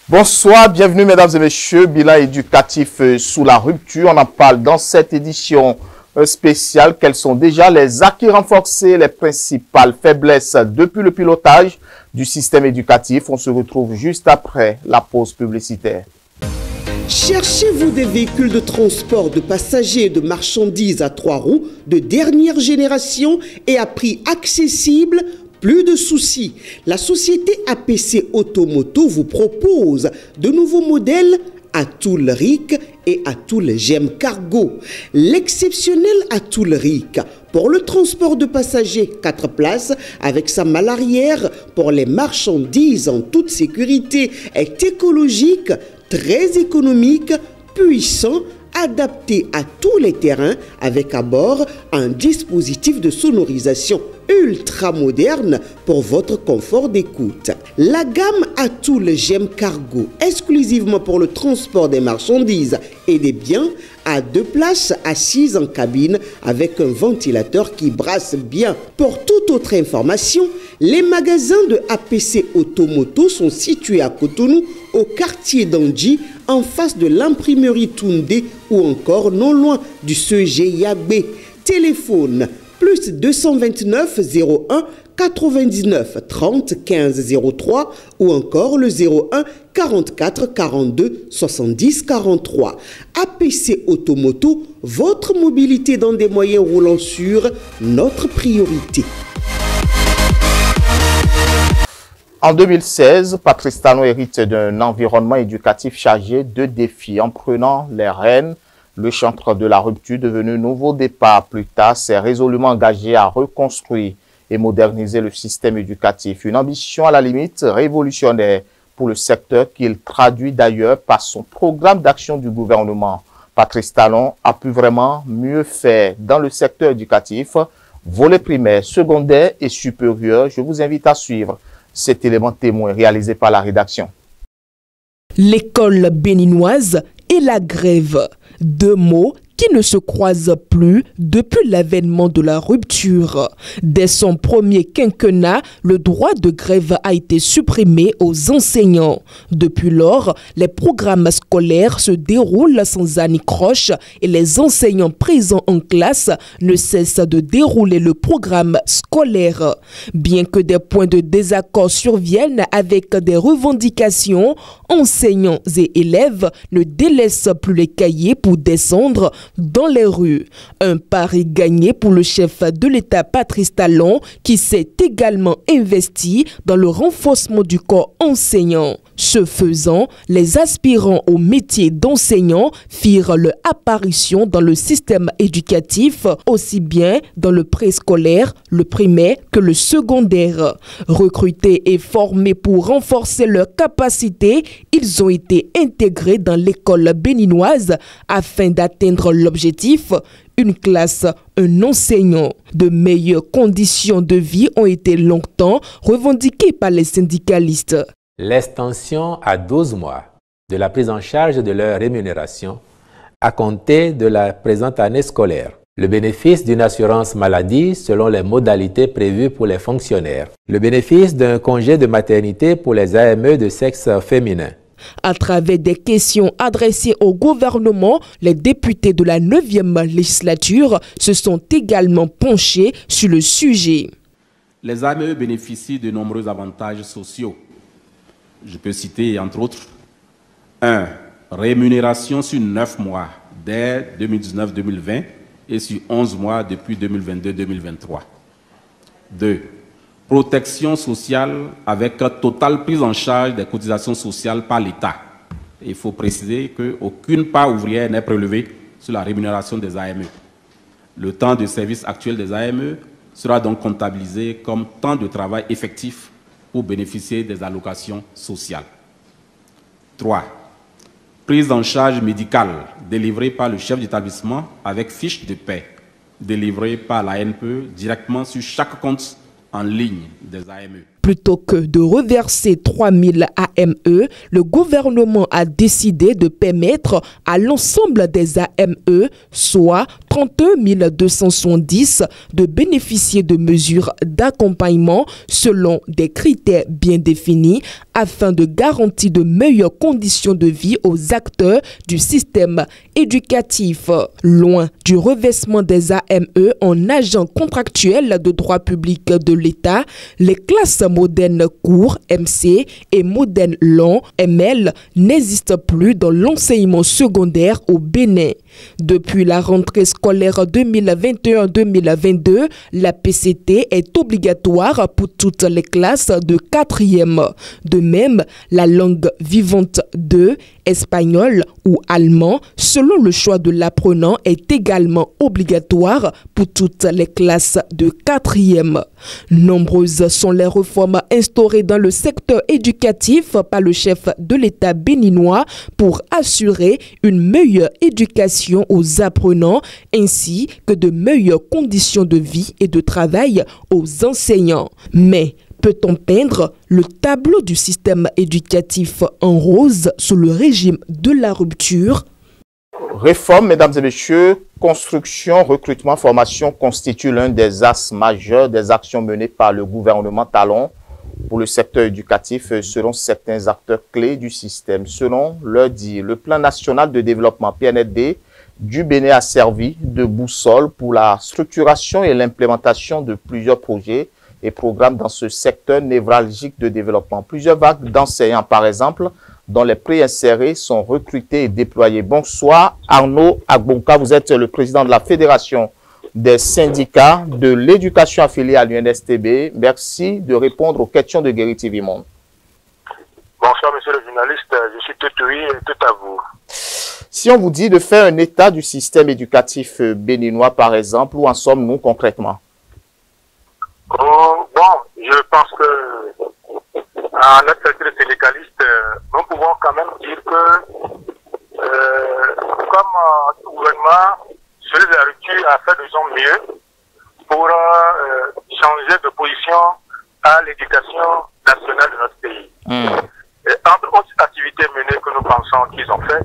Bonsoir, bienvenue mesdames et messieurs, bilan éducatif sous la rupture. On en parle dans cette édition spéciale. Quels sont déjà les acquis renforcés, les principales faiblesses depuis le pilotage du système éducatif? On se retrouve juste après la pause publicitaire. Cherchez-vous des véhicules de transport de passagers et de marchandises à 3 roues de dernière génération et à prix accessible? Plus de soucis, la société APC Automoto vous propose de nouveaux modèles Atoul Ric et Atoul Gem Cargo. L'exceptionnel Atoul Ric pour le transport de passagers 4 places avec sa malle arrière pour les marchandises en toute sécurité est écologique, très économique, puissant, adapté à tous les terrains avec à bord un dispositif de sonorisation ultra moderne pour votre confort d'écoute. La gamme Atoul Gem Cargo, exclusivement pour le transport des marchandises et des biens, a 2 places assises en cabine avec un ventilateur qui brasse bien. Pour toute autre information, les magasins de APC Automoto sont situés à Cotonou, au quartier d'Andji, en face de l'imprimerie Toundé ou encore non loin du CEG Yagbe. Téléphone plus 229 01 99 30 15 03 ou encore le 01 44 42 70 43. APC Automoto, votre mobilité dans des moyens roulants sûrs, notre priorité. En 2016, Patrice Talon hérite d'un environnement éducatif chargé de défis. En prenant les rênes, le chantre de la rupture, devenu Nouveau Départ plus tard, s'est résolument engagé à reconstruire et moderniser le système éducatif. Une ambition à la limite révolutionnaire pour le secteur qu'il traduit d'ailleurs par son programme d'action du gouvernement. Patrice Talon a pu vraiment mieux faire dans le secteur éducatif, volet primaire, secondaire et supérieur. Je vous invite à suivre cet élément témoin réalisé par la rédaction. L'école béninoise et la grève, 2 mots qui ne se croisent plus depuis l'avènement de la rupture. Dès son premier quinquennat, le droit de grève a été supprimé aux enseignants. Depuis lors, les programmes scolaires se déroulent sans anicroche et les enseignants présents en classe ne cessent de dérouler le programme scolaire. Bien que des points de désaccord surviennent avec des revendications, enseignants et élèves ne délaissent plus les cahiers pour descendre dans les rues. Un pari gagné pour le chef de l'État Patrice Talon qui s'est également investi dans le renforcement du corps enseignant. Ce faisant, les aspirants au métier d'enseignant firent leur apparition dans le système éducatif, aussi bien dans le préscolaire, le primaire que le secondaire. Recrutés et formés pour renforcer leurs capacités, ils ont été intégrés dans l'école béninoise afin d'atteindre l'objectif, une classe, un enseignant. De meilleures conditions de vie ont été longtemps revendiquées par les syndicalistes. L'extension à 12 mois de la prise en charge de leur rémunération à compter de la présente année scolaire. Le bénéfice d'une assurance maladie selon les modalités prévues pour les fonctionnaires. Le bénéfice d'un congé de maternité pour les AME de sexe féminin. À travers des questions adressées au gouvernement, les députés de la 9e législature se sont également penchés sur le sujet. Les AME bénéficient de nombreux avantages sociaux. Je peux citer entre autres 1. Rémunération sur 9 mois dès 2019-2020 et sur 11 mois depuis 2022-2023. 2. Protection sociale avec totale prise en charge des cotisations sociales par l'État. Il faut préciser qu'aucune part ouvrière n'est prélevée sur la rémunération des AME. Le temps de service actuel des AME sera donc comptabilisé comme temps de travail effectif pour bénéficier des allocations sociales. 3. Prise en charge médicale délivrée par le chef d'établissement avec fiche de paie délivrée par la NPE directement sur chaque compte en ligne des AME. Plutôt que de reverser 3 000 AME, le gouvernement a décidé de permettre à l'ensemble des AME, soit 32 270, de bénéficier de mesures d'accompagnement selon des critères bien définis afin de garantir de meilleures conditions de vie aux acteurs du système éducatif. Loin du reversement des AME en agents contractuels de droit public de l'État, les classes modernes courts MC et modernes longs ML n'existent plus dans l'enseignement secondaire au Bénin. Depuis la rentrée scolaire 2021-2022, la PCT est obligatoire pour toutes les classes de 4e. De même, la langue vivante 2, espagnol ou allemand, selon le choix de l'apprenant, est également obligatoire pour toutes les classes de 4e. Nombreuses sont les réformes instaurées dans le secteur éducatif par le chef de l'État béninois pour assurer une meilleure éducation aux apprenants ainsi que de meilleures conditions de vie et de travail aux enseignants. Mais peut-on peindre le tableau du système éducatif en rose sous le régime de la rupture? Réforme, mesdames et messieurs, construction, recrutement, formation constituent l'un des axes majeurs des actions menées par le gouvernement Talon pour le secteur éducatif selon certains acteurs clés du système. Selon leur dit, le plan national de développement PND du Bénin a servi de boussole pour la structuration et l'implémentation de plusieurs projets et programmes dans ce secteur névralgique de développement. Plusieurs vagues d'enseignants, par exemple, dont les préinsérés sont recrutés et déployés. Bonsoir Arnaud Agbonka, vous êtes le président de la Fédération des syndicats de l'éducation affiliée à l'UNSTB. Merci de répondre aux questions de Guéri TV Monde. Bonsoir monsieur le journaliste, je suis tout oui et tout à vous. Si on vous dit de faire un état du système éducatif béninois, par exemple, où en sommes-nous concrètement? Bon, je pense que en notre secteur syndicaliste, nous pouvons quand même dire que comme le gouvernement, celui de la rupture a fait de son mieux pour changer de position à l'éducation nationale de notre pays. Et entre autres activités menées que nous pensons qu'ils ont fait,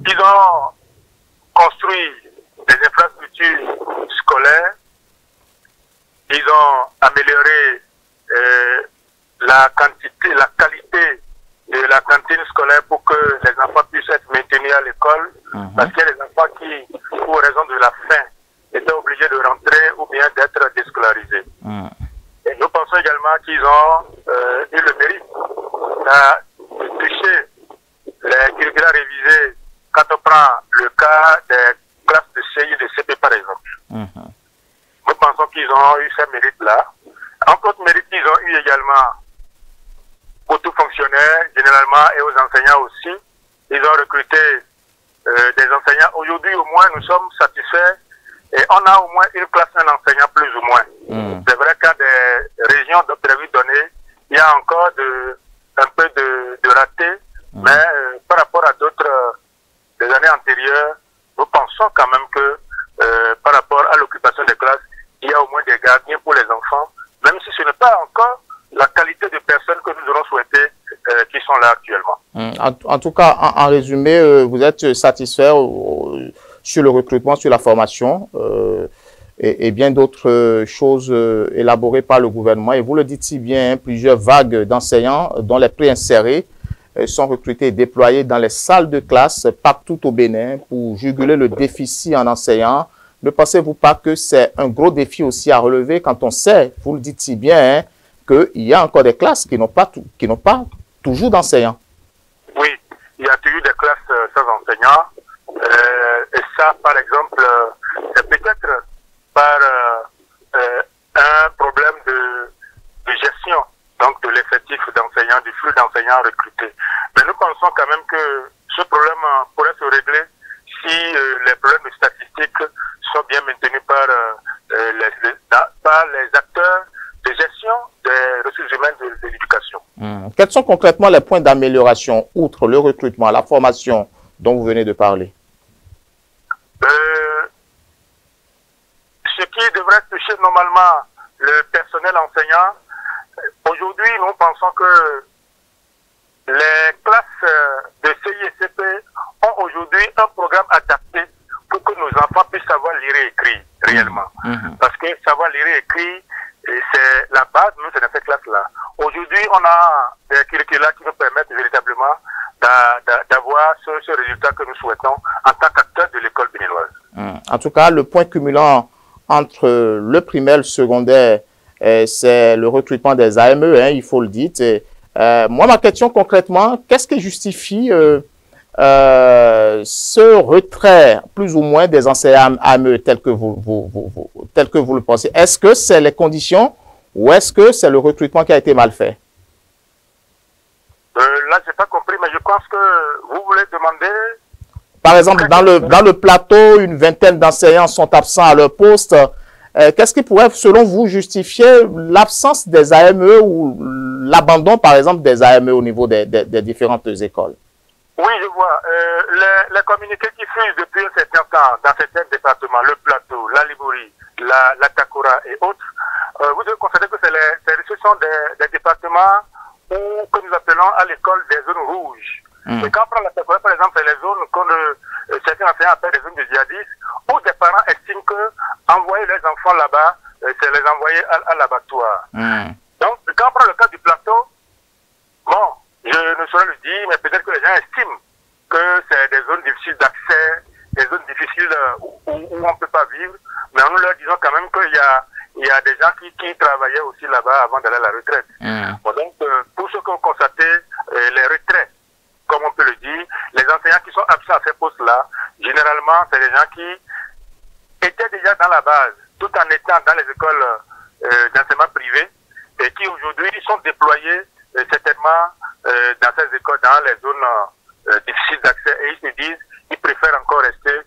ils ont construit des infrastructures scolaires, ils ont amélioré la qualité de la cantine scolaire pour que les enfants puissent être maintenus à l'école, parce qu'il y a des enfants qui, pour raison de la faim, étaient obligés de rentrer ou bien d'être déscolarisés. Et nous pensons également qu'ils ont eu le mérite de toucher les curricula révisés quand on prend le cas des classes de CI et de CP par exemple. Nous pensons qu'ils ont eu ces mérites-là. Entre autres mérites, ils ont eu également aux tout fonctionnaires, généralement, et aux enseignants aussi. Ils ont recruté des enseignants. Aujourd'hui, au moins, nous sommes satisfaits. Et on a au moins une classe, un enseignant plus ou moins. C'est vrai qu'à des régions de prévues données, il y a encore un peu de ratés. Mais par rapport à d'autres des années antérieures, nous pensons quand même que par rapport à l'occupation des classes, il y a au moins des gardiens pour les enfants, même si ce n'est pas encore la qualité de personnes que nous aurons souhaité qui sont là actuellement. En tout cas, en résumé, vous êtes satisfait sur le recrutement, sur la formation et bien d'autres choses élaborées par le gouvernement. Et vous le dites si bien, plusieurs vagues d'enseignants dont les préinsérés sont recrutés et déployés dans les salles de classe partout au Bénin pour juguler le déficit en enseignants. Ne pensez-vous pas que c'est un gros défi aussi à relever quand on sait, vous le dites si bien, qu'il y a encore des classes qui n'ont pas toujours d'enseignants? Oui, il y a toujours des classes sans enseignants. Et ça, par exemple, c'est peut-être par un problème de gestion, donc de l'effectif d'enseignants, du flux d'enseignants recrutés. Mais nous pensons quand même que ce problème pourrait se régler si les problèmes statistiques sont bien maintenus par les acteurs de gestion des ressources humaines de l'éducation. Quels sont concrètement les points d'amélioration, outre le recrutement, la formation dont vous venez de parler? Ce qui devrait toucher normalement le personnel enseignant, aujourd'hui, nous pensons que les classes de CI et CP ont aujourd'hui un programme adapté pour que nos enfants puissent savoir lire et écrire réellement. Parce que savoir lire et écrire, c'est la base même de cette classe-là. Aujourd'hui, on a des curricula qui nous permettent véritablement d'avoir ce résultat que nous souhaitons en tant qu'acteurs de l'école béninoise. En tout cas, le point cumulant entre le primaire et le secondaire, c'est le recrutement des AME, hein, il faut le dire. Moi, ma question concrètement, qu'est-ce qui justifie ce retrait plus ou moins des enseignants AME tel que vous le pensez? Est-ce que c'est les conditions ou est-ce que c'est le recrutement qui a été mal fait? Là, je n'ai pas compris, mais je pense que vous voulez demander... Par exemple, dans le plateau, une vingtaine d'enseignants sont absents à leur poste. Qu'est-ce qui pourrait, selon vous, justifier l'absence des AME ou l'abandon, par exemple, des AME au niveau des différentes écoles? Oui, je vois. Les communiqués qui fusent depuis un certain temps dans certains départements, le plateau, la Libouri, la Takora et autres, vous devez constater que ce sont des départements que nous appelons à l'école des zones rouges. Et quand on prend la Takora, par exemple, c'est les zones que certains enseignants appellent les zones de djihadistes, où des parents estiment que envoyer les enfants là-bas, c'est les envoyer à l'abattoir. Donc, quand on prend le cas du plateau, bon, je ne saurais le dire, mais peut-être que les gens estiment que c'est des zones difficiles d'accès, des zones difficiles où on ne peut pas vivre, mais nous leur disons quand même qu'il y a des gens qui travaillaient aussi là-bas avant d'aller à la retraite. Bon, donc, pour ceux qui ont constaté les retraits, comme on peut le dire, les enseignants qui sont absents à ces postes-là, généralement, c'est des gens qui étaient déjà dans la base, tout en étant dans les écoles d'enseignement privé, et qui aujourd'hui sont déployés certainement dans ces écoles, dans les zones difficiles d'accès, et ils se disent qu'ils préfèrent encore rester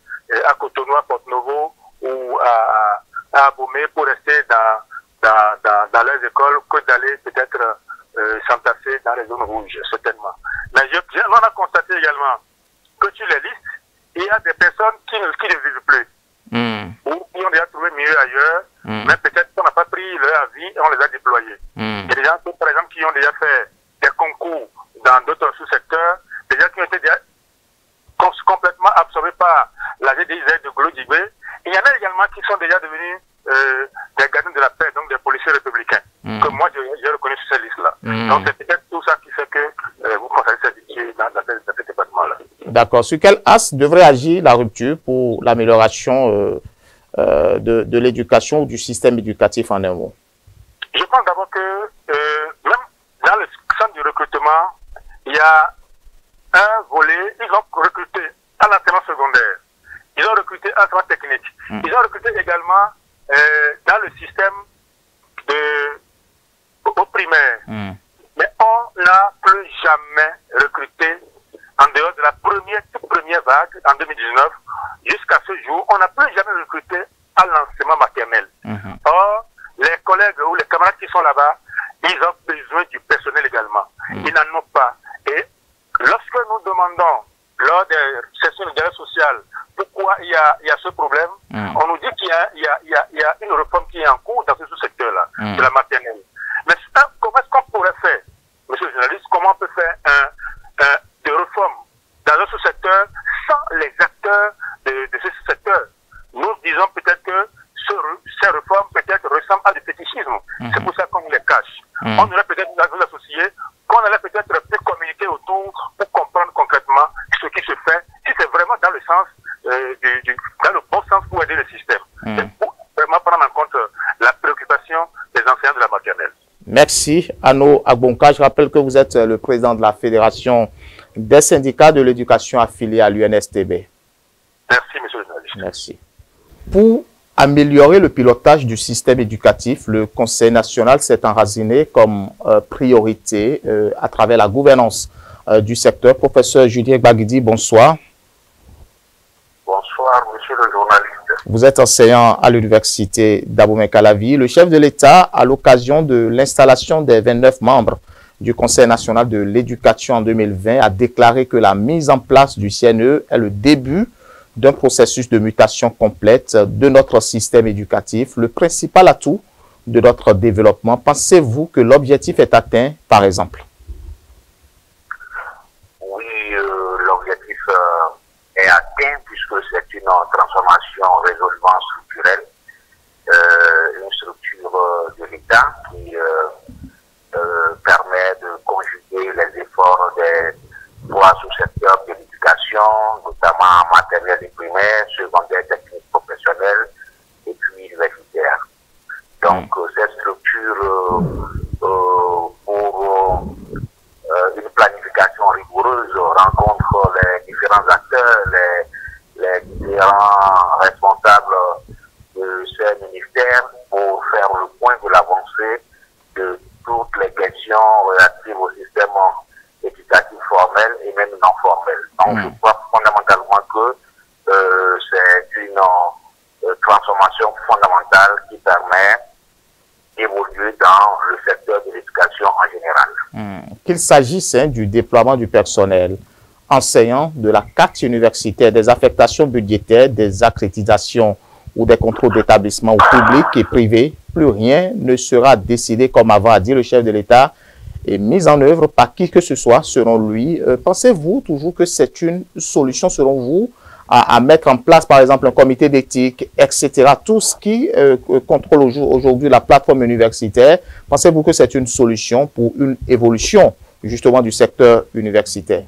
à Cotonou, à Porto-Novo ou à Abomey pour rester dans leurs écoles que d'aller peut-être s'entasser dans les zones rouges, certainement. Mais on a constaté également que sur les listes, il y a des personnes qui ne vivent plus. Ou qui ont déjà trouvé mieux ailleurs, mais peut-être qu'on n'a pas pris leur avis et on les a déployés. Il y a des gens, par exemple, qui ont déjà fait des concours dans d'autres sous-secteurs, des gens qui ont été déjà complètement absorbés par la GDIZ de Golo-Djibé. Il y en a également qui sont déjà devenus des gardiens de la paix, donc des policiers républicains, que moi j'ai reconnu sur cette liste-là. Donc c'est peut-être tout ça qui fait que vous constatez cette difficulté dans ce département-là. D'accord. Sur quel axe devrait agir la rupture pour l'amélioration de l'éducation ou du système éducatif en un mot? Je pense d'abord que même dans le centre du recrutement, il y a un volet, ils ont recruté à l'enseignement secondaire, ils ont recruté à l'enseignement technique, ils ont recruté également dans le système au primaire. Mais on n'a plus jamais recruté en dehors de la toute première vague en 2019, jusqu'à ce jour, on n'a plus jamais recruté à l'enseignement maternel. Or, les collègues ou les camarades qui sont là-bas, ils ont besoin du personnel également. Ils n'en ont pas. Et lorsque nous demandons, lors des sessions de dialogue social, pourquoi il y a ce problème, on nous dit qu'il y a une réforme qui est en cours dans ce sous-secteur-là, de la maternelle. Mais comment est-ce qu'on pourrait faire, monsieur le journaliste, comment on peut faire des réformes dans un sous-secteur sans les acteurs de ce sous-secteur? Nous disons peut-être que ces réformes peut-être ressemblent à du fétichisme. C'est pour ça qu'on les cache. On aurait peut-être nous associer, qu'on allait peut-être plus communiquer autour pour comprendre concrètement ce qui se fait, si c'est vraiment dans le sens, dans le bon sens pour aider le système. Et pour vraiment prendre en compte la préoccupation des enseignants de la maternelle. Merci, Anno Agbonka. Je rappelle que vous êtes le président de la Fédération des syndicats de l'éducation affiliés à l'UNSTB. Merci, monsieur le journaliste. Merci. Pour améliorer le pilotage du système éducatif, le Conseil national s'est enraciné comme priorité à travers la gouvernance du secteur. Professeur Julien Gbagidi, bonsoir. Bonsoir, monsieur le journaliste. Vous êtes enseignant à l'université d'Abomey-Calavi. Le chef de l'État, à l'occasion de l'installation des 29 membres du Conseil national de l'éducation en 2020, a déclaré que la mise en place du CNE est le début d'un processus de mutation complète de notre système éducatif. Le principal atout de notre développement. Pensez-vous que l'objectif est atteint, par exemple? Oui, l'objectif est atteint puisque c'est une transformation résolument structurelle, une structure de l'État qui permet de conjuguer les efforts des trois sous-secteurs de l'éducation, notamment en maternelle et primaire, secondaire, technique professionnelle et puis universitaire. Donc, cette structure, pour une planification rigoureuse, rencontre les différents acteurs, les différents responsables de ces ministères pour faire le point de l'avancée de toutes les questions relatives au système éducatif formel et même non formel. Donc, je crois fondamentalement que c'est une transformation fondamentale qui permet d'évoluer dans le secteur de l'éducation en général. Qu'il s'agisse du déploiement du personnel enseignant, de la carte universitaire, des affectations budgétaires, des accréditations ou des contrôles d'établissements publics et privés, plus rien ne sera décidé comme avant, a dit le chef de l'État, et mis en œuvre par qui que ce soit, selon lui. Pensez-vous toujours que c'est une solution, selon vous, à mettre en place, par exemple, un comité d'éthique, etc., tout ce qui contrôle aujourd'hui la plateforme universitaire? Pensez-vous que c'est une solution pour une évolution, justement, du secteur universitaire?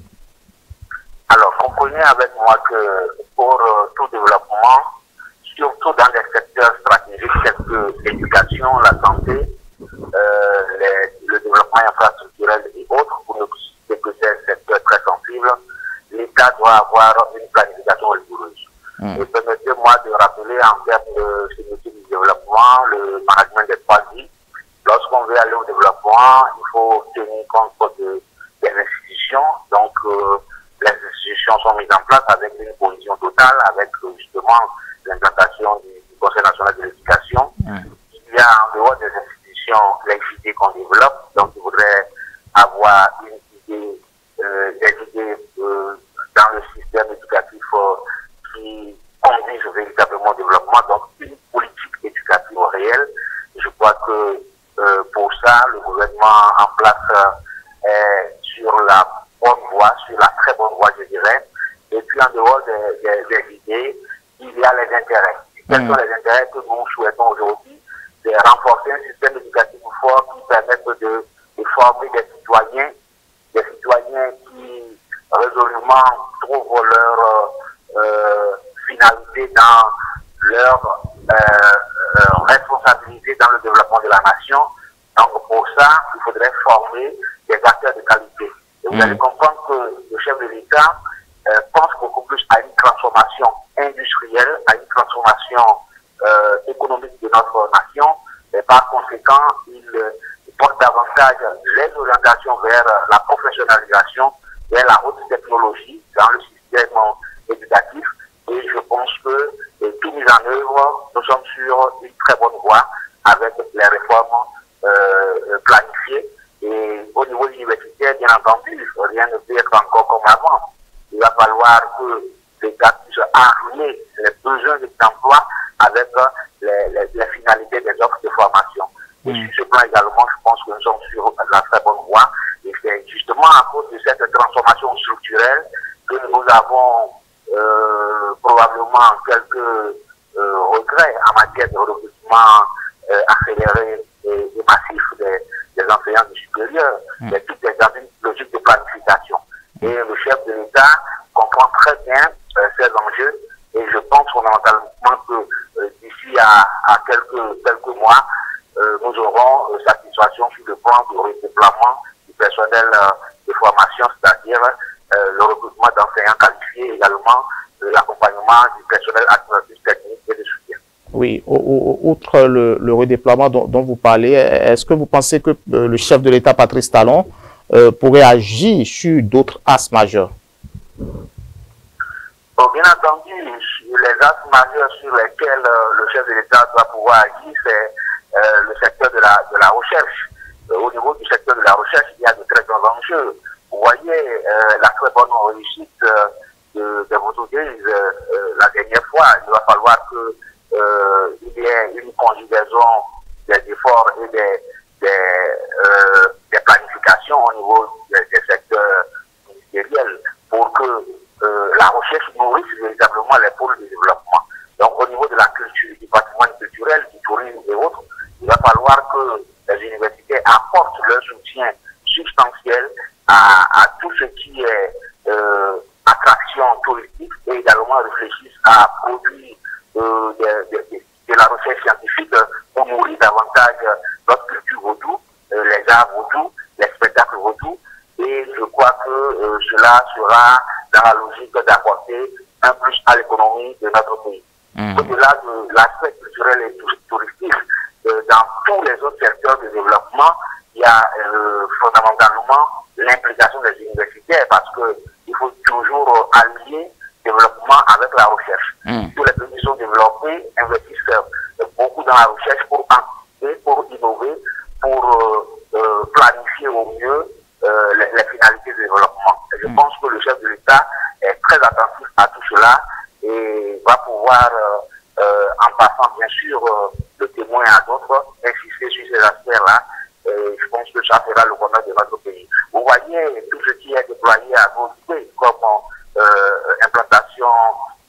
Alors, comprenez avec moi que pour tout développement, surtout dans les secteurs stratégiques tels que l'éducation, la santé, le développement infrastructurel et autres, pour ne citer que ces secteurs très sensibles, l'État doit avoir une planification rigoureuse. Et permettez-moi de rappeler en termes de sécurité du développement, le management des 3 I. Lorsqu'on veut aller au développement, il faut tenir compte des institutions. Donc, les institutions sont mises en place avec une cohésion totale, avec justement l'implantation du Conseil national de l'éducation. Il y a en dehors des institutions les idées qu'on développe. Donc, il faudrait avoir une idée, des idées dans le système éducatif qui conduisent véritablement au développement. Donc, une politique éducative réelle. Je crois que pour ça, le gouvernement en place est sur la bonne voie, sur la très bonne voie, je dirais. Et puis, en dehors des idées, il y a les intérêts. Quels sont les intérêts que nous souhaitons aujourd'hui? C'est renforcer un système éducatif fort qui permette de former des citoyens qui résolument trouvent leur finalité dans leur responsabilité dans le développement de la nation. Donc pour ça, il faudrait former des acteurs de qualité. Et vous allez comprendre que le chef de l'État pense beaucoup plus à une transformation industrielle, à une transformation économique de notre nation. Et par conséquent, il porte davantage les orientations vers la professionnalisation, vers la haute technologie dans le système éducatif. Et je pense que tout mis en œuvre, nous sommes sur une très bonne voie avec les réformes planifiées. Et au niveau universitaire, bien entendu, rien ne peut être encore comme avant. Il va falloir que l'État puisse armer les besoins d'emploi avec les finalités des offres de formation. Et sur ce plan également, je pense que nous sommes sur la très bonne voie. Et c'est justement à cause de cette transformation structurelle que nous avons probablement quelques regrets en matière de recrutement accéléré et massif des enseignants du supérieur. Mais tout est dans une logique de planification. Et le chef de l'État comprend très bien ces enjeux. Et je pense fondamentalement que d'ici à quelques mois, nous aurons satisfaction sur le plan du redéploiement du personnel de formation, c'est-à-dire le recrutement d'enseignants qualifiés, également l'accompagnement du personnel administratif, technique et de soutien. Oui, outre le redéploiement dont vous parlez, est-ce que vous pensez que le chef de l'État, Patrice Talon, pourrait agir sur d'autres axes majeurs? Bon, bien entendu, les axes majeurs sur lesquels le chef de l'État doit pouvoir agir, c'est le secteur de la recherche. Au niveau du secteur de la recherche, il y a de très grands enjeux. Vous voyez la très bonne réussite de vos outils la dernière fois. Il va falloir qu'il y ait une conjugaison des efforts et des planifications au niveau des secteurs ministériels pour que la recherche nourrisse véritablement les pôles de développement. Donc au niveau de la culture, du patrimoine culturel, du tourisme et autres, il va falloir que les universités apportent leur soutien substantiel à tout ce qui est attraction touristique et également réfléchissent à produire de la recherche scientifique pour nourrir davantage notre culture vaudou, les arts vaudous, les spectacles vaudous. Et je crois que cela sera dans la logique d'apporter un plus à l'économie de notre pays. Au-delà de l'aspect culturel et touristique, dans tous les autres secteurs de développement, il y a fondamentalement l'implication des universitaires parce que il faut toujours allier développement avec la recherche. Tous les pays qui sont développés investissent beaucoup dans la recherche pour anticiper, pour innover, pour planifier au mieux les finalités de développement. Et je pense que le chef de l'État est très attentif à tout cela et va pouvoir, en passant bien sûr le témoin à d'autres, insister sur ces aspects-là. Et je pense que ça fera le bonheur de notre pays. Vous voyez tout ce qui est déployé à d'autres pays, comme implantation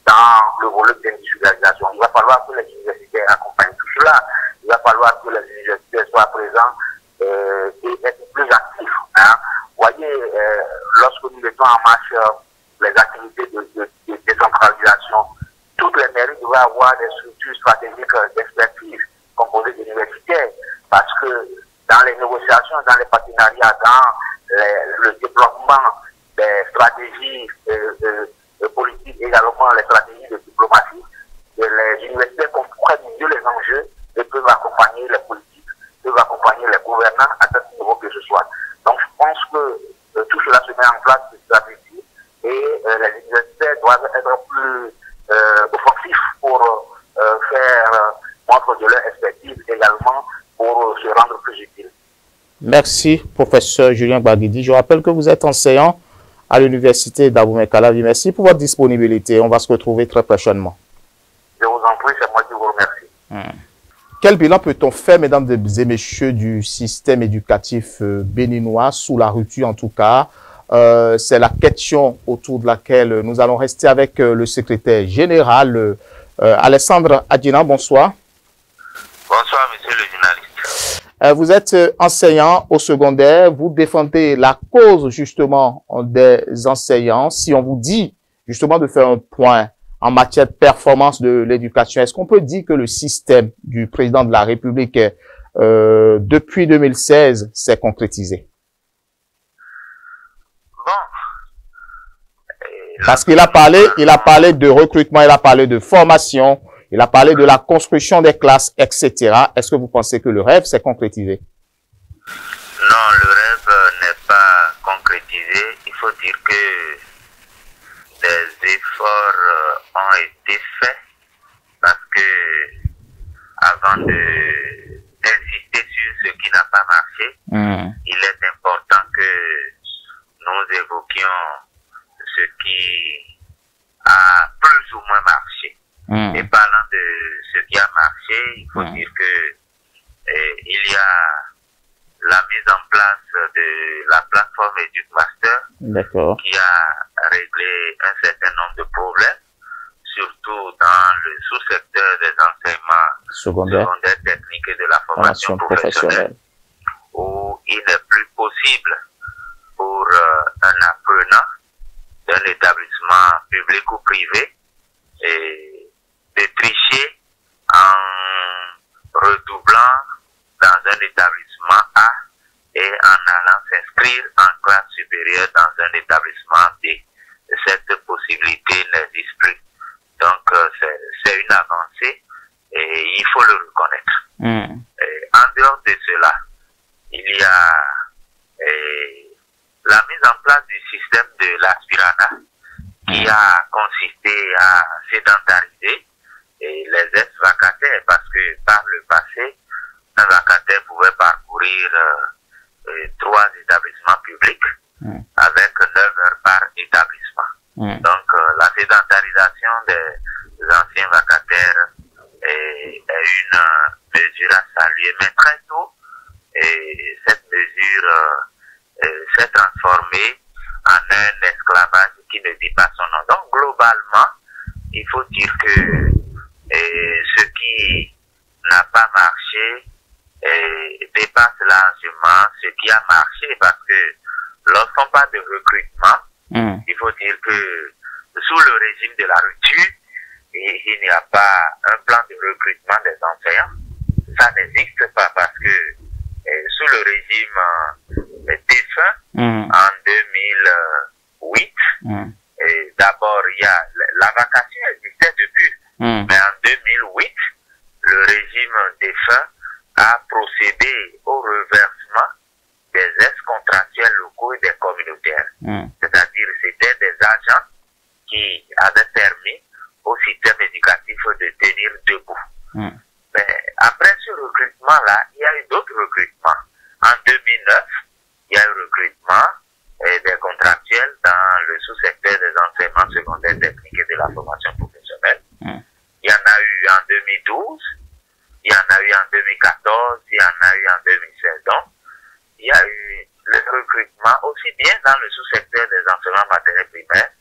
dans le volet d'industrialisation. Il va falloir que les universités accompagnent tout cela. Il va falloir que les universités soient présentes et être plus actifs. Hein. Vous voyez, lorsque nous mettons en marche les activités de décentralisation, toutes les mairies doivent avoir des structures stratégiques d'expertise composées d'universitaires parce que dans les négociations, dans les partenariats, dans le développement des stratégies politiques, également les stratégies de diplomatie, les universités comprennent mieux les enjeux et peuvent accompagner les politiques, peuvent accompagner les gouvernants à tout niveau que ce soit. Donc je pense que tout cela se met en place petit à petit et les universités doivent être plus offensifs pour faire montre de leur expertise également pour se rendre plus utile. Merci, professeur Julien Gbaguidi. Je rappelle que vous êtes enseignant à l'université d'Abomey-Calavi. Merci pour votre disponibilité. On va se retrouver très prochainement. Je vous en prie, c'est moi qui vous remercie. Quel bilan peut-on faire, mesdames et messieurs, du système éducatif béninois, sous la rupture en tout cas? C'est la question autour de laquelle nous allons rester avec le secrétaire général, Alessandre Adjina. Bonsoir. Bonsoir, monsieur le journaliste. Vous êtes enseignant au secondaire, vous défendez la cause justement des enseignants. Si on vous dit justement de faire un point en matière de performance de l'éducation, est-ce qu'on peut dire que le système du président de la République depuis 2016 s'est concrétisé? Bon. Parce qu'il a parlé de recrutement, il a parlé de formation, il a parlé de la construction des classes, etc. Est-ce que vous pensez que le rêve s'est concrétisé? Non, le rêve n'est pas concrétisé. Il faut dire que des efforts ont été faits parce que avant d'insister sur ce qui n'a pas marché, il est important que nous évoquions ce qui a plus ou moins marché. Et parlant de ce qui a marché, il faut dire que il y a la mise en place de la plateforme EducMaster qui a réglé un certain nombre de problèmes, surtout dans le sous-secteur des enseignements secondaires techniques et de la formation professionnelle, où il n'est plus possible pour un apprenant d'un établissement public ou privé de tricher en redoublant dans un établissement A et en allant s'inscrire en classe supérieure dans un établissement B. Cette possibilité n'existe plus. Donc, c'est une avancée et il faut le reconnaître. Et en dehors de cela, il y a la mise en place du système de l'aspirana qui a consisté à sédentariser les ex-vacataires parce que par le passé, un vacataire pouvait parcourir 3 établissements publics avec 9 heures par établissement. Donc la sédentarisation des anciens vacataires est une mesure à saluer janvier. Mais très tôt, cette mesure s'est transformée en un esclavage qui ne dit pas son nom. Donc, globalement, il faut dire que ce qui n'a pas marché dépasse largement ce qui a marché, parce que lorsqu'on parle de recrutement, il faut dire que sous le régime de la rupture, il n'y a pas un plan de recrutement des enseignants. Ça n'existe pas, parce que sous le régime défunt, en 2008, d'abord, il y a la vacation existait depuis, mais en 2008, le régime défunt a procédé au reversement des ex-contractuels locaux et des communautaires. C'est-à-dire, c'était des agents qui avaient permis au système éducatif de tenir debout. Mais après ce recrutement-là, il y a eu d'autres recrutements. En 2009, il y a eu recrutement des contractuels dans le sous-secteur des enseignements secondaires techniques et de la formation professionnelle. Il y en a eu en 2012, il y en a eu en 2014, il y en a eu en 2016. Donc, il y a eu le recrutement aussi bien dans le sous-secteur des enseignements maternels primaires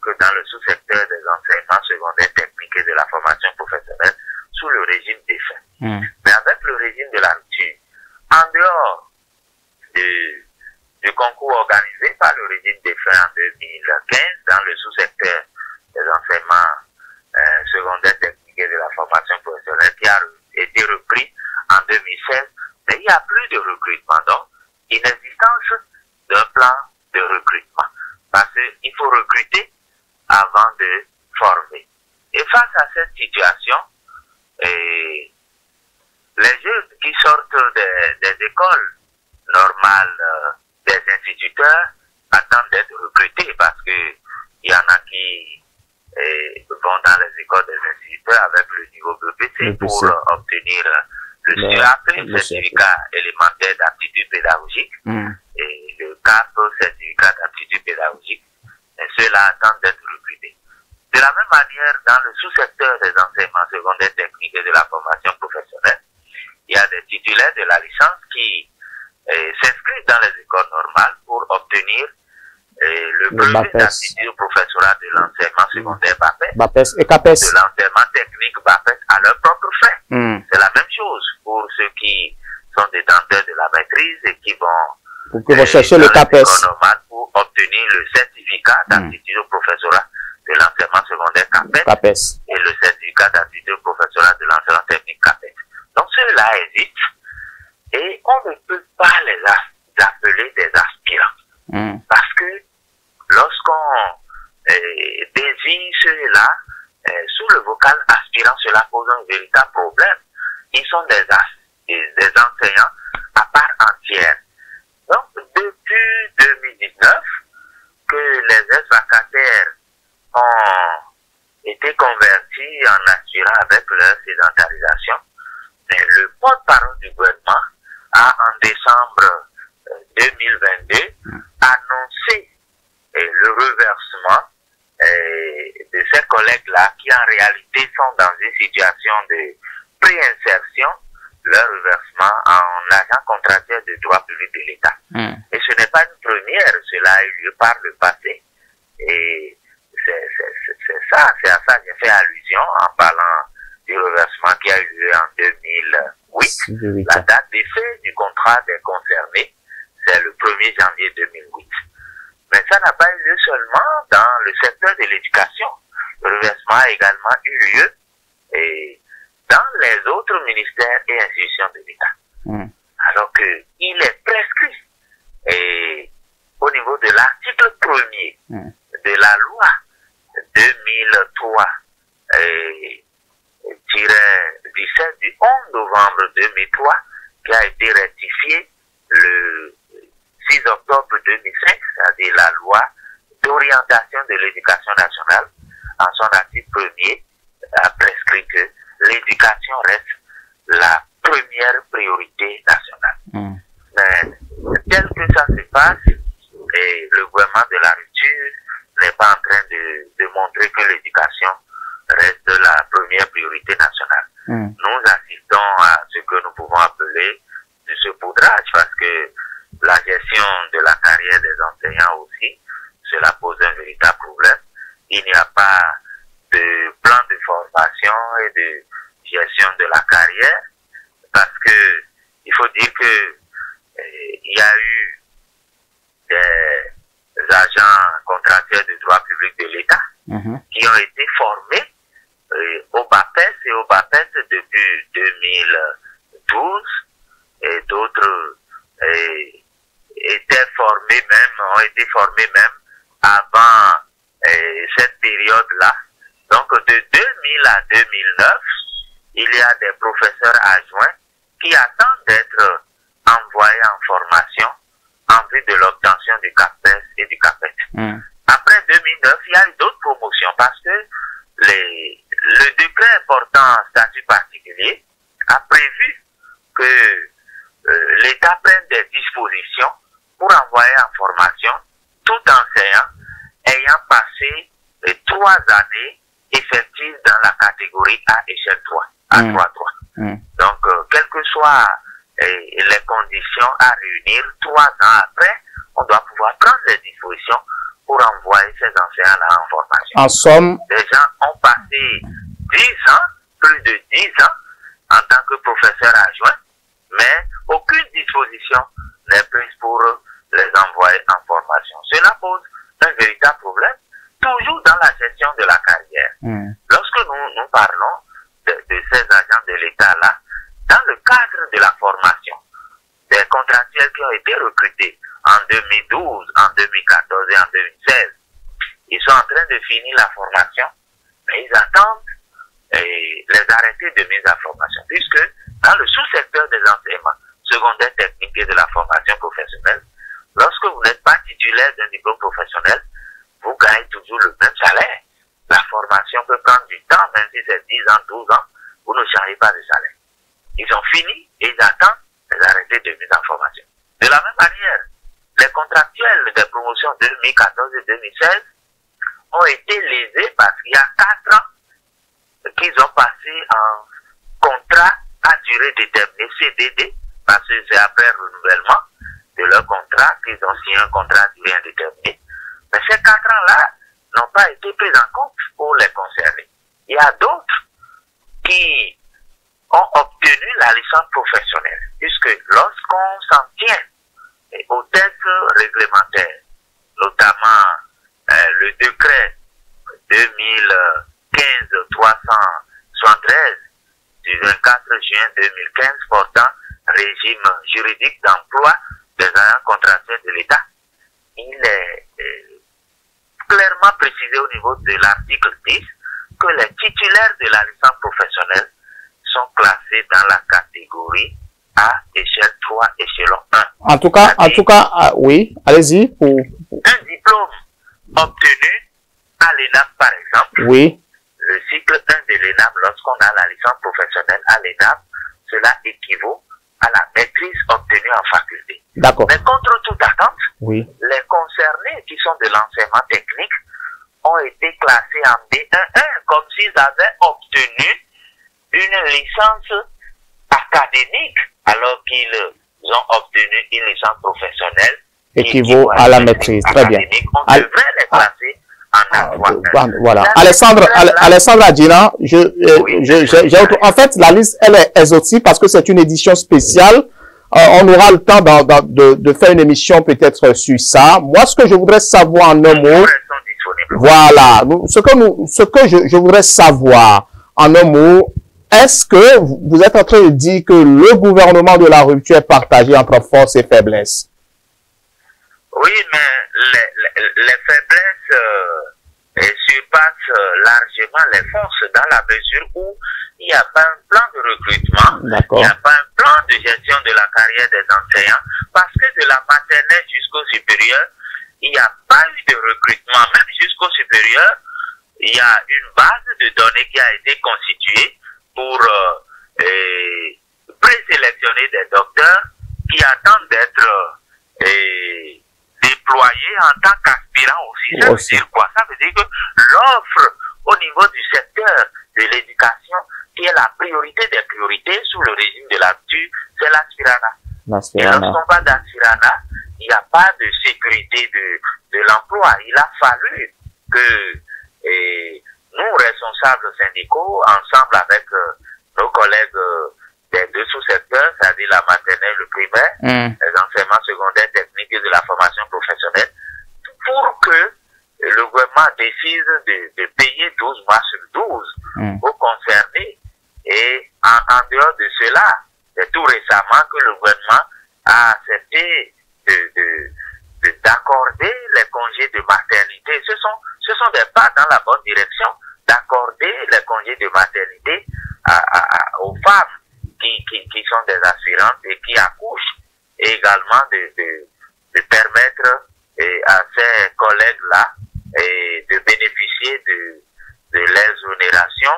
que dans le sous-secteur des enseignements secondaires techniques et de la formation professionnelle sous le régime défunt. Mais avec le régime de la rupture, en dehors du concours organisé par le régime défunt en 2015 dans le sous-secteur des enseignements secondaires techniques et de la formation professionnelle qui a été repris en 2016, mais il n'y a plus de recrutement. Donc, inexistence d'un plan de recrutement. Parce qu'il faut recruter avant de former. Et face à cette situation, les jeunes qui sortent des écoles normales des instituteurs attendent d'être recrutés, parce que il y en a qui vont dans les écoles des instituteurs avec le niveau BPC pour obtenir le CAP, le certificat élémentaire d'aptitude pédagogique, et le CAP, certificat d'aptitude pédagogique. Et ceux-là attendent d'être recrutés. De la même manière, dans le sous-secteur des enseignements secondaires techniques et de la formation professionnelle, il y a des titulaires de la licence qui s'inscrivent dans les écoles normales pour obtenir le brevet d'aptitude au professorat de l'enseignement secondaire BAPES et CAPES, de l'enseignement technique BAPES à leur propre frais. C'est la même chose pour ceux qui sont détenteurs de la maîtrise et qui vont chercher le CAPES normal pour obtenir le certificat d'aptitude au professorat de l'enseignement secondaire CAPES et le certificat d'aptitude au professorat de l'enseignement technique CAPES. Donc ceux-là existent et on ne peut pas les appeler des aspirants. Parce que lorsqu'on désigne ceux-là sous le vocal aspirant, cela pose un véritable problème. Ils sont des enseignants à part entière. Donc, depuis 2019, que les ex-vacataires ont été convertis en aspirants avec leur sédentarisation, mais le porte-parole du gouvernement a, en décembre 2022, annoncé le reversement de ces collègues-là qui en réalité sont dans une situation de préinsertion, leur reversement en agent contractuel de droit public de l'État. Et ce n'est pas une première, cela a eu lieu par le passé. Et c'est ça, c'est à ça que j'ai fait allusion en parlant du reversement qui a eu lieu en 2008. La date d'effet du contrat des concernés, c'est le 1er janvier 2008. Mais ça n'a pas eu lieu seulement dans le secteur de l'éducation. Le reversement a également eu lieu et dans les autres ministères et institutions de l'État. Alors qu'il est prescrit et au niveau de l'article 1er de la loi 2003-17 du 11 novembre 2003 qui a été rectifié le 6 octobre 2005, c'est-à-dire la loi d'orientation de l'éducation nationale, en son article 1er, a prescrit que l'éducation reste la première priorité nationale. Mais tel que ça se passe, et le gouvernement de la rupture n'est pas en train de montrer que l'éducation reste la première priorité nationale. Nous assistons à ce que nous pouvons appeler du saupoudrage parce que la gestion de la carrière des enseignants aussi, cela pose un véritable problème. Il n'y a pas de plan de formation et de gestion de la carrière parce que il faut dire que il y a eu des agents contractuels de droit public de l'État qui ont été formés au BAPES et au BAPES depuis 2012 et d'autres ont été formés même avant cette période-là. Donc de 2000 à 2009, il y a des professeurs adjoints qui attendent d'être envoyés en formation en vue de l'obtention du CAPES et du CAPET. Après 2009, il y a eu d'autres promotions parce que le décret portant statut particulier a prévu que l'État prenne des dispositions pour envoyer en formation tout enseignant ayant passé 3 années effectives dans la catégorie A échelle 3, A3-3. Donc, quelles que soient les conditions à réunir, 3 ans après, on doit pouvoir prendre les dispositions pour envoyer ces enseignants-là en formation. En somme, les gens ont passé 10 ans, plus de 10 ans, en tant que professeur adjoint, mais aucune disposition n'est prise pour les envoyer en formation. Cela pose un véritable problème, toujours dans la gestion de la carrière. Lorsque nous parlons de ces agents de l'État-là, dans le cadre de la formation, des contractuels qui ont été recrutés en 2012, en 2014 et en 2016, ils sont en train de finir la formation, mais ils attendent les arrêtés de mise en formation, puisque dans le sous-secteur des enseignements secondaires techniques et de la formation professionnelle, lorsque vous n'êtes pas titulaire d'un diplôme professionnel, vous gagnez toujours le même salaire. La formation peut prendre du temps, même si c'est 10 ans, 12 ans, vous ne changez pas de salaire. Ils ont fini et ils attendent les arrêtés de mise en formation. De la même manière, les contractuels des promotions 2014 et 2016 ont été lésés parce qu'il y a 4 ans qu'ils ont passé en contrat à durée déterminée, CDD, parce que c'est après renouvellement de leur contrat qu'ils ont signé un contrat à durée indéterminée. Mais ces 4 ans-là n'ont pas été pris en compte pour les concerner. Il y a d'autres qui ont obtenu la licence professionnelle, puisque lorsqu'on s'en tient aux textes réglementaires, notamment le décret 2015-373 du 24 juin 2015 portant régime juridique d'emploi des agents contractuels de l'État, il est clairement précisé au niveau de l'article 10 que les titulaires de la licence professionnelle sont classés dans la catégorie A, échelle 3, échelon 1. En tout cas, oui, allez-y. Un diplôme obtenu à l'ENAP, par exemple, oui. Le cycle 1 de l'ENAP, lorsqu'on a la licence professionnelle à l'ENAP, cela équivaut à la maîtrise obtenue en faculté. D'accord. Mais contre toute attente, oui, les concernés qui sont de l'enseignement technique ont été classés en B1-1, comme s'ils avaient obtenu une licence académique, alors qu'ils ont obtenu une licence professionnelle équivaut à la maîtrise. Très bien. On devrait les classer en A3. Voilà. Alessandra Adjina, en fait, la liste, elle est exhaustive parce que c'est une édition spéciale. On aura le temps de faire une émission peut-être sur ça. Moi, ce que je voudrais savoir en un mot, voilà, ce que je voudrais savoir en un mot, est-ce que vous êtes en train de dire que le gouvernement de la rupture est partagé entre force et faiblesse? Oui, mais les faiblesses surpassent largement les forces dans la mesure où il n'y a pas un plan de recrutement, il n'y a pas un plan de gestion de la carrière des enseignants, parce que de la maternelle jusqu'au supérieur, il n'y a pas eu de recrutement, même jusqu'au supérieur, il y a une base de données qui a été constituée pour présélectionner des docteurs qui attendent d'être déployés en tant qu'aspirants aussi. Ça veut dire quoi? Ça veut dire que l'offre au niveau du secteur de l'éducation, qui est la priorité des priorités sous le régime de la rupture, c'est l'aspirana. Et lorsqu'on parle d'aspirana, il n'y a pas de sécurité de l'emploi. Il a fallu que nous, responsables syndicaux, ensemble avec nos collègues des deux sous-secteurs, c'est-à-dire la maternelle, le primaire, les enseignements secondaires techniques et de la formation professionnelle, pour que le gouvernement décide de payer 12 mois sur 12 aux concernés. Et en dehors de cela, c'est tout récemment que le gouvernement a accepté d'accorder les congés de maternité. Ce sont des pas dans la bonne direction, d'accorder les congés de maternité aux femmes qui sont des aspirantes et qui accouchent, et également de permettre à ces collègues-là de bénéficier de l'exonération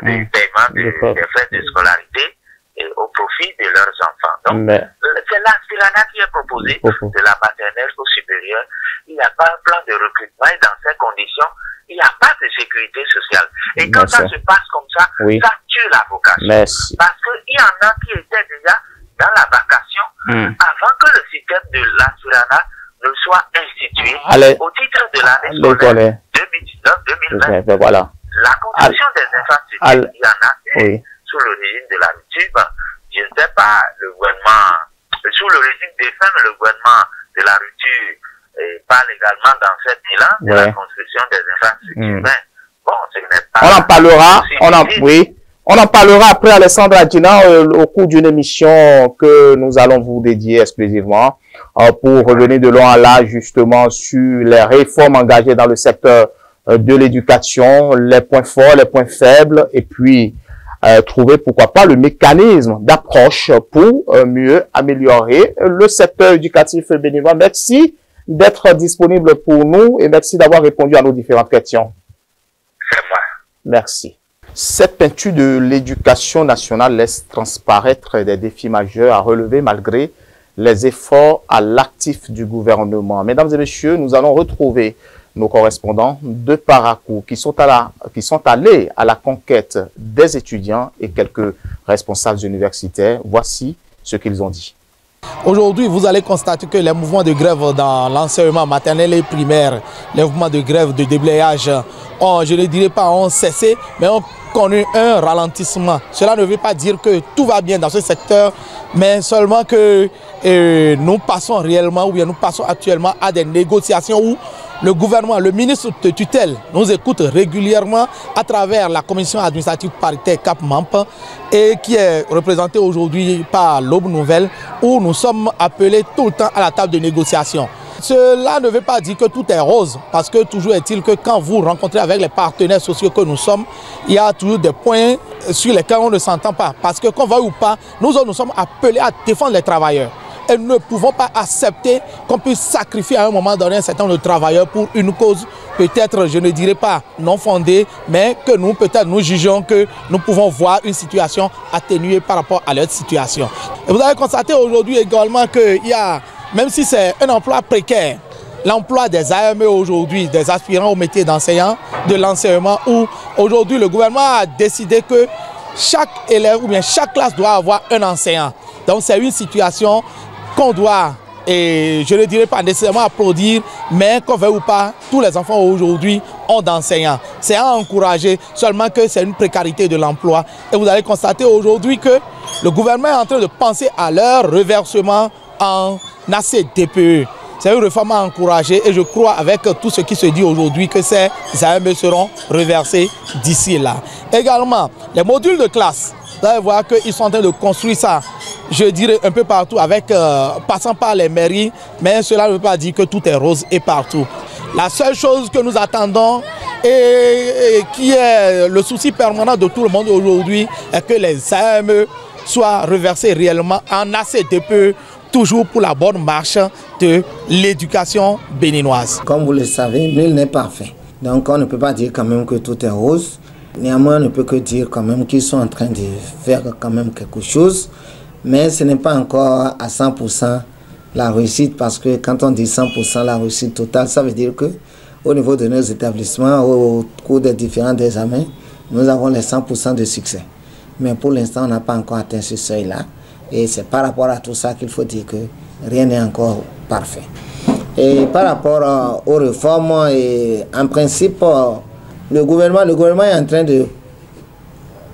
du paiement des frais de scolarité et au profit de leurs enfants. Donc, c'est l'aspirana qui est proposé de la maternelle au supérieur. Il n'y a pas un plan de recrutement et dans ces conditions, il n'y a pas de sécurité sociale. Et quand ça se passe comme ça, ça tue la vocation. Parce qu'il y en a qui étaient déjà dans la vacation avant que le système de l'aspirana ne soit institué au titre de l'année scolaire 2019-2020. Voilà. La construction des infrastructures, il y en a eu sous le régime de la rupture. Je ne sais pas, le gouvernement, sous le régime des femmes, le gouvernement de la rupture parle également dans cet bilan de la construction des infrastructures. Mais bon, ce n'est pas... On en parlera, on en parlera après, Alessandra Adjina, au cours d'une émission que nous allons vous dédier exclusivement pour revenir de long à large justement sur les réformes engagées dans le secteur de l'éducation, les points forts, les points faibles, et puis trouver pourquoi pas le mécanisme d'approche pour mieux améliorer le secteur éducatif béninois. Merci d'être disponible pour nous et merci d'avoir répondu à nos différentes questions. C'est moi. Merci. Cette peinture de l'éducation nationale laisse transparaître des défis majeurs à relever malgré les efforts à l'actif du gouvernement. Mesdames et messieurs, nous allons retrouver nos correspondants de Parakou qui sont allés à la conquête des étudiants et quelques responsables universitaires. Voici ce qu'ils ont dit. Aujourd'hui, vous allez constater que les mouvements de grève dans l'enseignement maternel et primaire, les mouvements de grève de déblayage, je ne dirais pas ont cessé, mais ont connu un ralentissement. Cela ne veut pas dire que tout va bien dans ce secteur, mais seulement que nous passons réellement, ou bien nous passons actuellement à des négociations où le gouvernement, le ministre de tutelle nous écoute régulièrement à travers la commission administrative paritaire Cap-MAMP et qui est représentée aujourd'hui par l'Aube Nouvelle où nous sommes appelés tout le temps à la table de négociation. Cela ne veut pas dire que tout est rose parce que toujours est-il que quand vous rencontrez avec les partenaires sociaux que nous sommes, il y a toujours des points sur lesquels on ne s'entend pas parce que qu'on veuille ou pas, nous sommes appelés à défendre les travailleurs. Et nous ne pouvons pas accepter qu'on puisse sacrifier à un moment donné un certain nombre de travailleurs pour une cause peut-être, je ne dirais pas non fondée, mais que nous, peut-être, nous jugeons que nous pouvons voir une situation atténuée par rapport à leur situation. Et vous avez constaté aujourd'hui également qu'il y a, même si c'est un emploi précaire, l'emploi des AME aujourd'hui, des aspirants au métier d'enseignant, de l'enseignement, où aujourd'hui le gouvernement a décidé que chaque élève ou bien chaque classe doit avoir un enseignant. Donc c'est une situation qu'on doit, et je ne dirais pas nécessairement applaudir, mais qu'on veut ou pas, tous les enfants aujourd'hui ont d'enseignants. C'est à encourager, seulement que c'est une précarité de l'emploi. Et vous allez constater aujourd'hui que le gouvernement est en train de penser à leur reversement en ACDPE. C'est une réforme à encourager et je crois avec tout ce qui se dit aujourd'hui que ces AME seront reversés d'ici là. Également, les modules de classe, vous allez voir qu'ils sont en train de construire ça, je dirais un peu partout, avec passant par les mairies, mais cela ne veut pas dire que tout est rose et partout. La seule chose que nous attendons et qui est le souci permanent de tout le monde aujourd'hui est que les AME soient reversés réellement en ACDPE, toujours pour la bonne marche de l'éducation béninoise. Comme vous le savez, nul n'est parfait. Donc on ne peut pas dire quand même que tout est rose. Néanmoins, on ne peut que dire quand même qu'ils sont en train de faire quand même quelque chose. Mais ce n'est pas encore à 100% la réussite parce que quand on dit 100% la réussite totale, ça veut dire que au niveau de nos établissements, au cours des différents examens, nous avons les 100% de succès. Mais pour l'instant, on n'a pas encore atteint ce seuil-là. Et c'est par rapport à tout ça qu'il faut dire que rien n'est encore parfait. Et par rapport aux réformes, et en principe, le gouvernement est en train de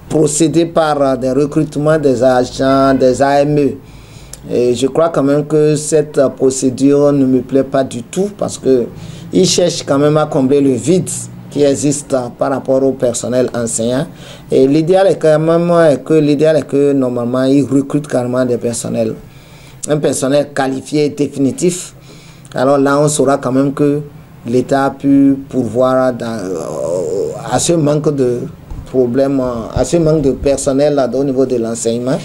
procéder par des recrutements des agents, des AME. Et je crois quand même que cette procédure ne me plaît pas du tout parce qu'ils cherchent quand même à combler le vide qui existe par rapport au personnel enseignant. Et l'idéal est quand même que normalement ils recrutent carrément un personnel qualifié et définitif. Alors là, on saura quand même que l'État a pu pourvoir à ce manque de problèmes, à ce manque de personnel là, au niveau de l'enseignement.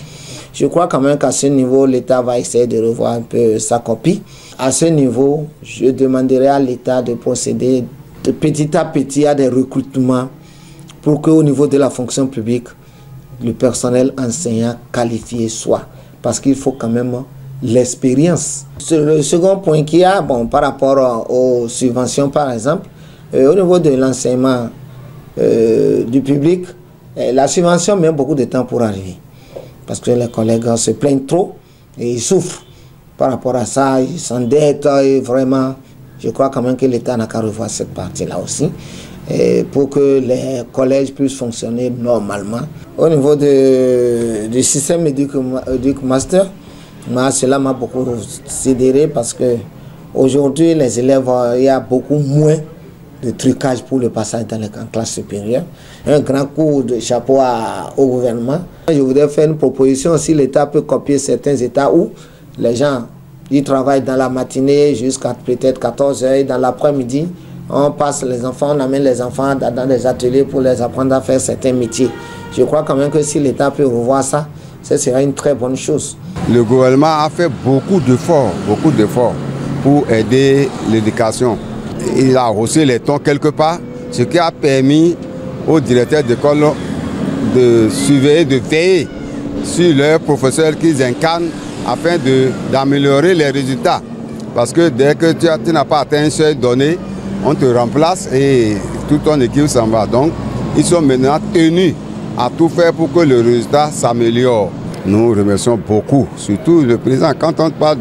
Je crois quand même qu'à ce niveau, l'État va essayer de revoir un peu sa copie. À ce niveau, je demanderai à l'État de procéder de petit à petit à des recrutements pour qu'au niveau de la fonction publique, le personnel enseignant qualifié soit. Parce qu'il faut quand même l'expérience. Le second point qu'il y a, par rapport aux subventions par exemple, au niveau de l'enseignement du public, la subvention met beaucoup de temps pour arriver. Parce que les collègues se plaignent trop et ils souffrent. Par rapport à ça, ils s'endettent et vraiment, je crois quand même que l'État n'a qu'à revoir cette partie-là aussi. Et pour que les collèges puissent fonctionner normalement. Au niveau du système éduc-master, cela m'a beaucoup sidéré parce que aujourd'hui, les élèves, il y a beaucoup moins de trucage pour le passage en classe supérieure. Un grand coup de chapeau au gouvernement. Je voudrais faire une proposition, si l'État peut copier certains États où les gens ils travaillent dans la matinée jusqu'à peut-être 14 h et dans l'après-midi, on amène les enfants dans des ateliers pour les apprendre à faire certains métiers. Je crois quand même que si l'État peut revoir ça, ce serait une très bonne chose. Le gouvernement a fait beaucoup d'efforts pour aider l'éducation. Il a haussé les tons quelque part, ce qui a permis aux directeurs d'école de surveiller, de veiller sur leurs professeurs qu'ils incarnent afin d'améliorer les résultats. Parce que dès que tu n'as pas atteint un seuil donné, on te remplace et toute ton équipe s'en va. Donc, ils sont maintenant tenus à tout faire pour que le résultat s'améliore. Nous remercions beaucoup, surtout le président. Quand on parle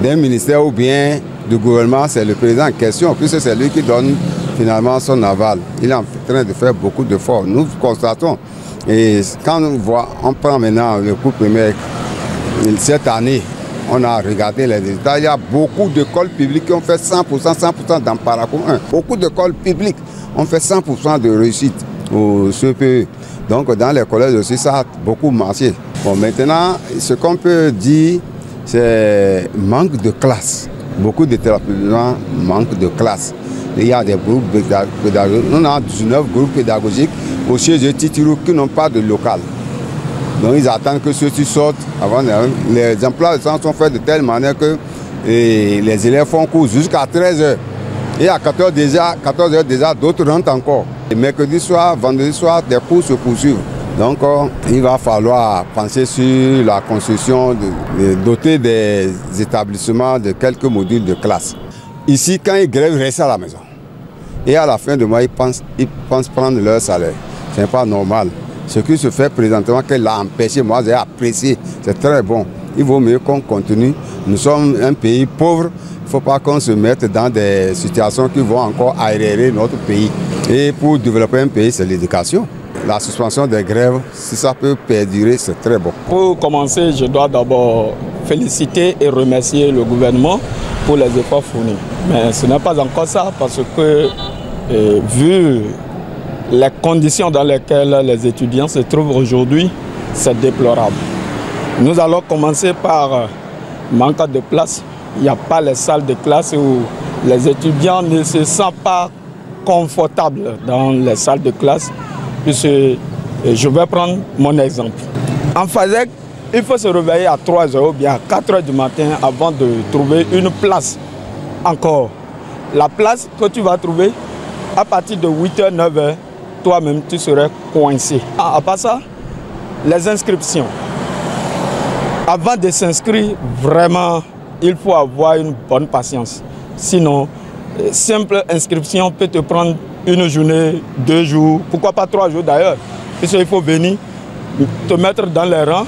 d'un ministère ou bien du gouvernement, c'est le président en question, puisque c'est lui qui donne finalement son aval. Il est en train de faire beaucoup d'efforts. Nous constatons, et quand on prend maintenant le cours primaire, cette année, on a regardé les résultats. Il y a beaucoup d'écoles publiques qui ont fait 100% dans Paracoum 1. Beaucoup d'écoles publiques ont fait 100% de réussite au CPE. Donc dans les collèges aussi, ça a beaucoup marché. Bon, maintenant, ce qu'on peut dire, c'est manque de classe. Beaucoup d'établissements manquent de classe. Il y a des groupes pédagogiques. On a 19 groupes pédagogiques au siège de Titirou qui n'ont pas de local. Donc ils attendent que ceux-ci sortent avant. Les emplois de temps sont faits de telle manière que les élèves font cours jusqu'à 13 h. Et à 14 h déjà, d'autres rentrent encore. Et mercredi soir, vendredi soir, des cours se poursuivent. Donc il va falloir penser sur la construction, de doter des établissements de quelques modules de classe. Ici, quand ils grèvent, ils restent à la maison. Et à la fin du mois, ils pensent prendre leur salaire. Ce n'est pas normal. Ce qui se fait présentement, qu'elle a empêché, moi j'ai apprécié, c'est très bon. Il vaut mieux qu'on continue. Nous sommes un pays pauvre, il ne faut pas qu'on se mette dans des situations qui vont encore aérer notre pays. Et pour développer un pays, c'est l'éducation. La suspension des grèves, si ça peut perdurer, c'est très bon. Pour commencer, je dois d'abord féliciter et remercier le gouvernement pour les efforts fournis. Mais ce n'est pas encore ça parce que, vu les conditions dans lesquelles les étudiants se trouvent aujourd'hui, c'est déplorable. Nous allons commencer par manque de place. Il n'y a pas les salles de classe où les étudiants ne se sentent pas confortables dans les salles de classe. Puisque je vais prendre mon exemple. En FASEG, il faut se réveiller à 3 h ou bien à 4 h du matin avant de trouver une place encore. La place que tu vas trouver, à partir de 8 h, 9 h, toi-même tu serais coincé. À part ça, les inscriptions. Avant de s'inscrire, vraiment, il faut avoir une bonne patience. Sinon, simple inscription peut te prendre une journée, 2 jours, pourquoi pas 3 jours d'ailleurs. Il faut venir te mettre dans les rangs.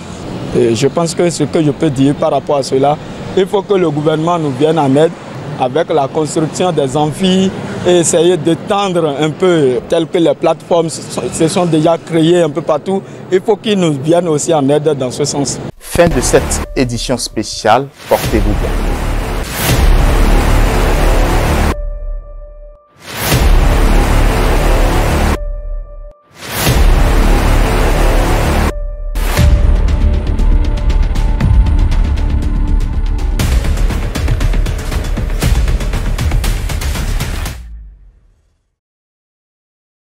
Et je pense que ce que je peux dire par rapport à cela, il faut que le gouvernement nous vienne en aide avec la construction des amphis et essayer d'étendre un peu, telles que les plateformes se sont déjà créées un peu partout. Il faut qu'ils nous viennent aussi en aide dans ce sens. Fin de cette édition spéciale, portez-vous bien.